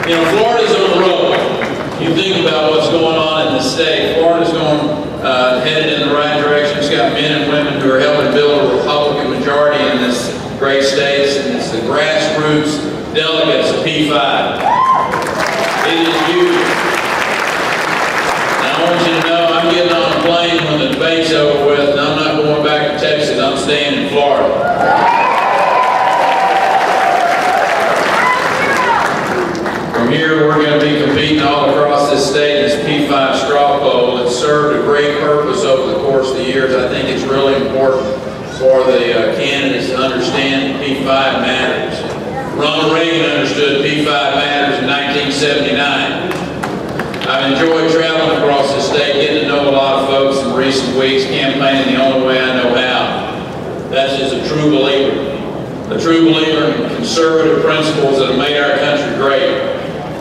You know, Florida's on the road. You think about what's going on in the state. Florida's headed in the right direction. It's got men and women who are helping build a Republican majority in this great state, and it's the grassroots delegates of P5. It is huge. Now I want you to know I'm getting on a plane when the debate's over with, and I'm not going back to Texas. I'm staying in Florida. From here, we're going to be competing all across this state in this P5 straw poll. It's served a great purpose over the course of the years. I think it's really important for the candidates to understand that P5 matters. Ronald Reagan understood P5 matters in 1979. I've enjoyed traveling across the state, getting to know a lot of folks in recent weeks, campaigning the only way I know how. That's just a true believer. A true believer in conservative principles that have made our country great.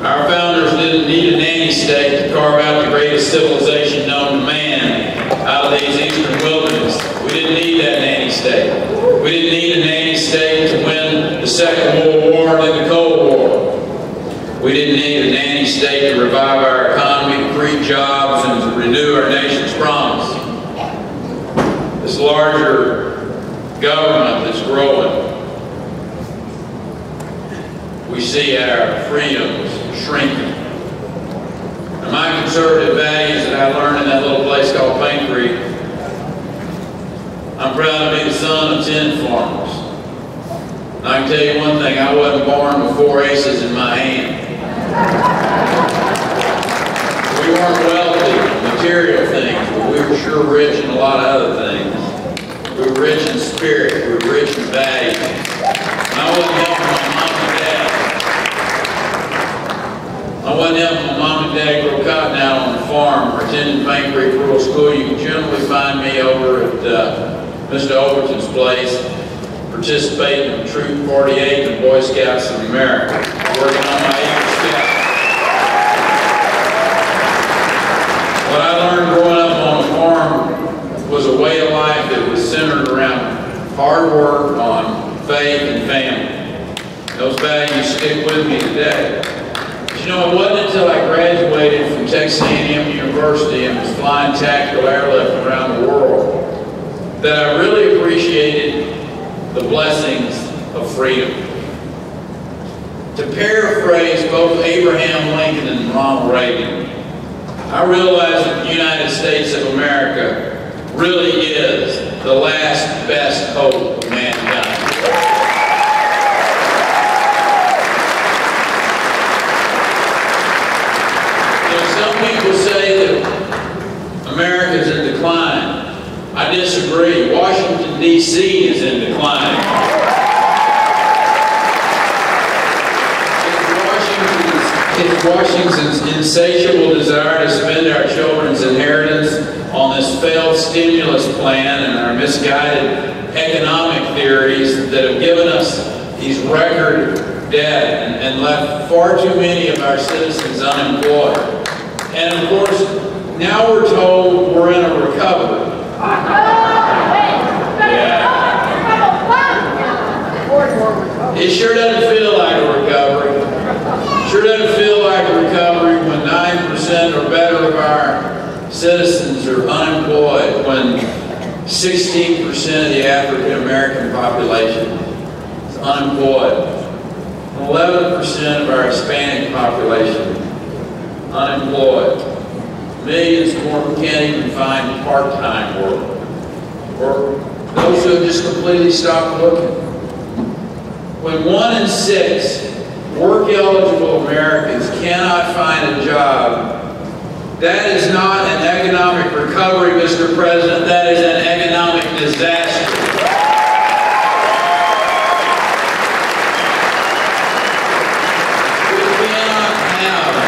Our founders didn't need a nanny state to carve out the greatest civilization known to man out of these eastern wilderness. We didn't need that nanny state. We didn't need a nanny state to win the Second World War and the Cold War. We didn't need a nanny state to revive our economy, to create jobs, and to renew our nation's promise. This larger government that's growing, we see our freedoms shrinking. And my conservative values that I learned in that little place called Paint Creek, I'm proud to be the son of 10 farmers. And I can tell you one thing, I wasn't born with 4 aces in my hand. We weren't wealthy, material things, but we were sure rich in a lot of other things. We were rich in spirit, we were rich in values. And I wasn't helping my mom and dad. I wasn't helping my mom and dad grow cotton out on the farm or attending Paint Creek Rural School. You can generally find me over at Mr. Overton's place, participating in Troop 48 and Boy Scouts of America, working on my Eagle Scout. What I learned growing up on a farm was a way of life that was centered around hard work, on faith and family. Those values stick with me today. You know, it wasn't until I graduated from Texas A&M University and was flying tactical airlift around the world that I really appreciated the blessings of freedom. To paraphrase both Abraham Lincoln and Ronald Reagan, I realized that the United States of America really is the last best hope of mankind. Some people say that America is in decline. I disagree. Washington, D.C. is in decline. If Washington's insatiable desire to spend our children's inheritance on this failed stimulus plan and our misguided economic theories that have given us these record debt and left far too many of our citizens unemployed. And of course, now we're told we're in a recovery. Yeah. It sure doesn't feel like a recovery. Sure doesn't feel like a recovery when 9% or better of our citizens are unemployed, when 16% of the African American population is unemployed, and 11% of our Hispanic population unemployed. Millions more who can't even find part-time work, or those who have just completely stopped looking. When 1 in 6 work-eligible Americans cannot find a job, that is not an economic recovery, Mr. President. That is an economic disaster.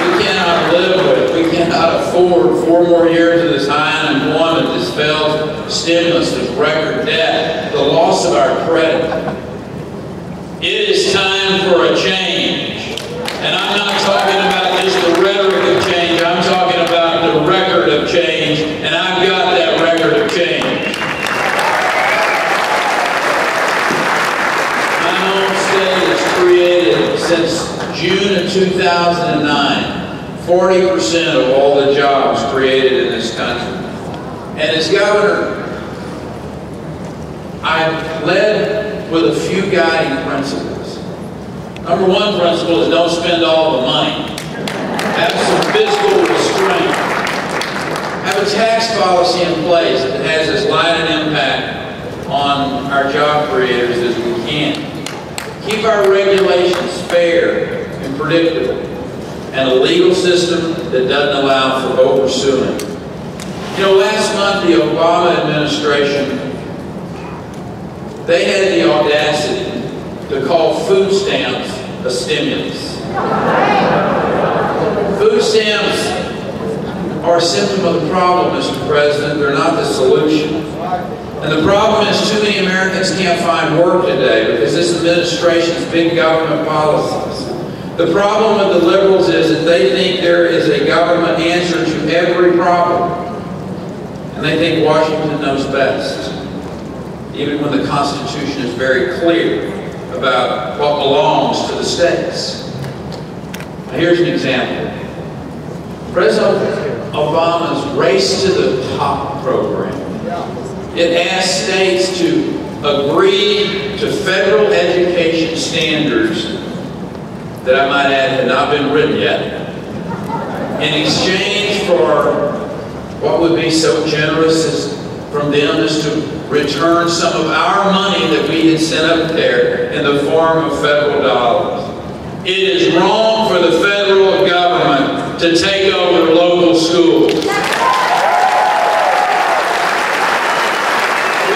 We cannot live with, we cannot afford 4 more years of this high unemployment, this failed stimulus, this record debt, the loss of our credit. It is time for a change. And I'm not talking about just the rhetoric of change, I'm talking about the record of change, and I've got that record of change. My home state has created since June of 2009, 40% of all the jobs created in this country. And as governor, I led with a few guiding principles. Number one principle is don't spend all the money. Have some fiscal restraint. Have a tax policy in place that has as light an impact on our job creators as we can. Keep our regulations fair and predictable, and a legal system that doesn't allow for oversuing. You know, last month the Obama administration, they had the audacity to call food stamps a stimulus. Food stamps are a symptom of the problem, Mr. President. They're not the solution. And the problem is too many Americans can't find work today because this administration's big government policies. The problem with the liberals is that they think there is a government answer to every problem. And they think Washington knows best, even when the Constitution is very clear about what belongs to the states. Now, here's an example. President Obama's Race to the Top program. It asks states to agree to federal education standards that, I might add, have not been written yet, in exchange for what would be so generous as from them as to return some of our money that we had sent up there in the form of federal dollars. It is wrong for the federal government to take over local schools. We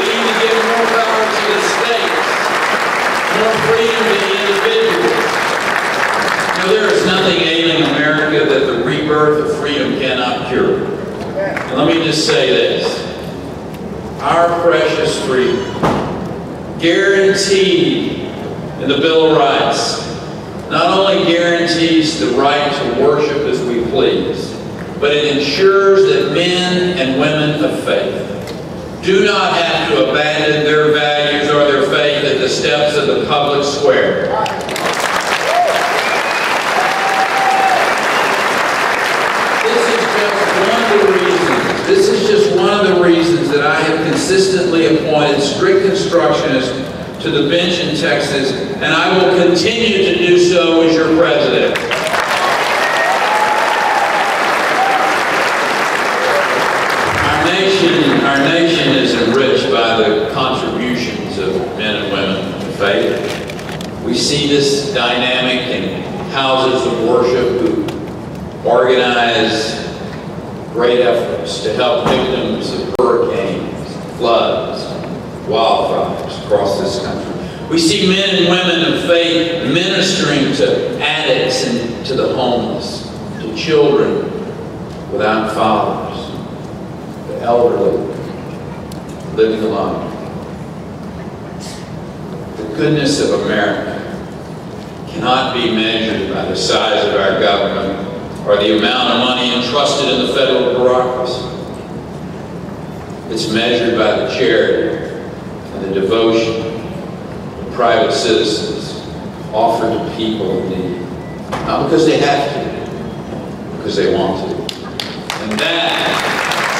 need to give more power to the states, more freedom to the individuals. You know, there is nothing ailing America that the rebirth of freedom cannot cure. And let me just say this. Our precious freedom, guaranteed in the Bill of Rights, not only guarantees the right to worship as we please, but it ensures that men and women of faith do not have to abandon their values or their faith at the steps of the public square. This is just one of the reasons that I have consistently appointed strict constructionists to the bench in Texas, and I will continue to do so as your president. Our nation is enriched by the contributions of men and women of faith. We see this dynamic in houses of worship who organize great efforts to help victims of hurricanes, floods, wildfires across this country. We see men and women of faith ministering to addicts and to the homeless, to children without fathers, the elderly living alone. The goodness of America cannot be measured by the size of our government or the amount of money entrusted in the federal bureaucracy. It's measured by the charity and the devotion of private citizens offered to people in need. Not because they have to, because they want to. And that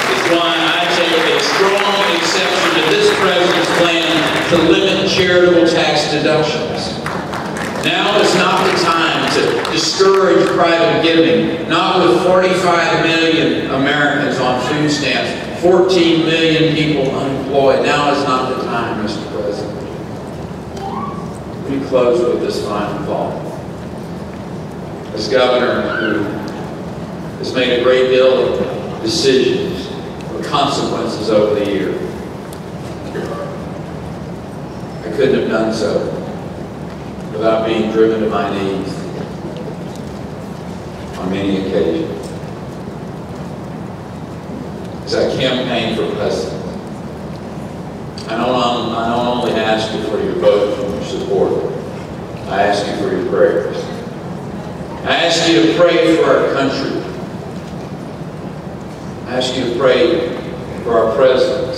is why I take a strong exception to this president's plan to limit charitable tax deductions. Now is not the time to discourage private giving, not with 45 million Americans on food stamps, 14 million people unemployed. Now is not the time, Mr. President. Let me close with this final thought. As governor who has made a great deal of decisions, of consequences over the year, I couldn't have done so without being driven to my knees on many occasions. As I campaigned for president, I don't only ask you for your vote and your support, I ask you for your prayers. I ask you to pray for our country. I ask you to pray for our president,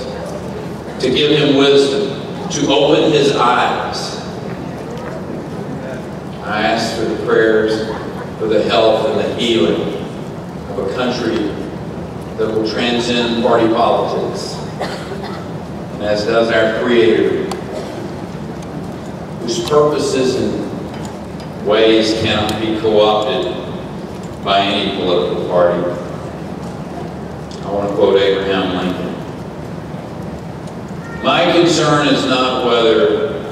to give him wisdom, to open his eyes. I ask for the prayers, for the health and the healing of a country that will transcend party politics, and as does our Creator, whose purposes and ways cannot be co-opted by any political party. I want to quote Abraham Lincoln. My concern is not whether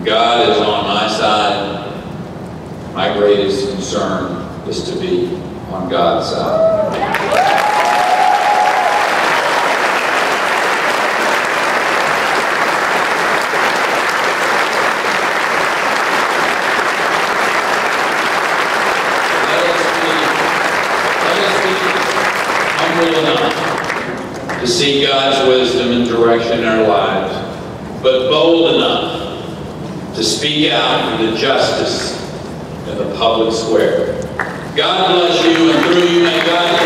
God is on my side. My greatest concern is to be on God's side. Enough to seek God's wisdom and direction in our lives, but bold enough to speak out for the justice in the public square. God bless you, and through you may God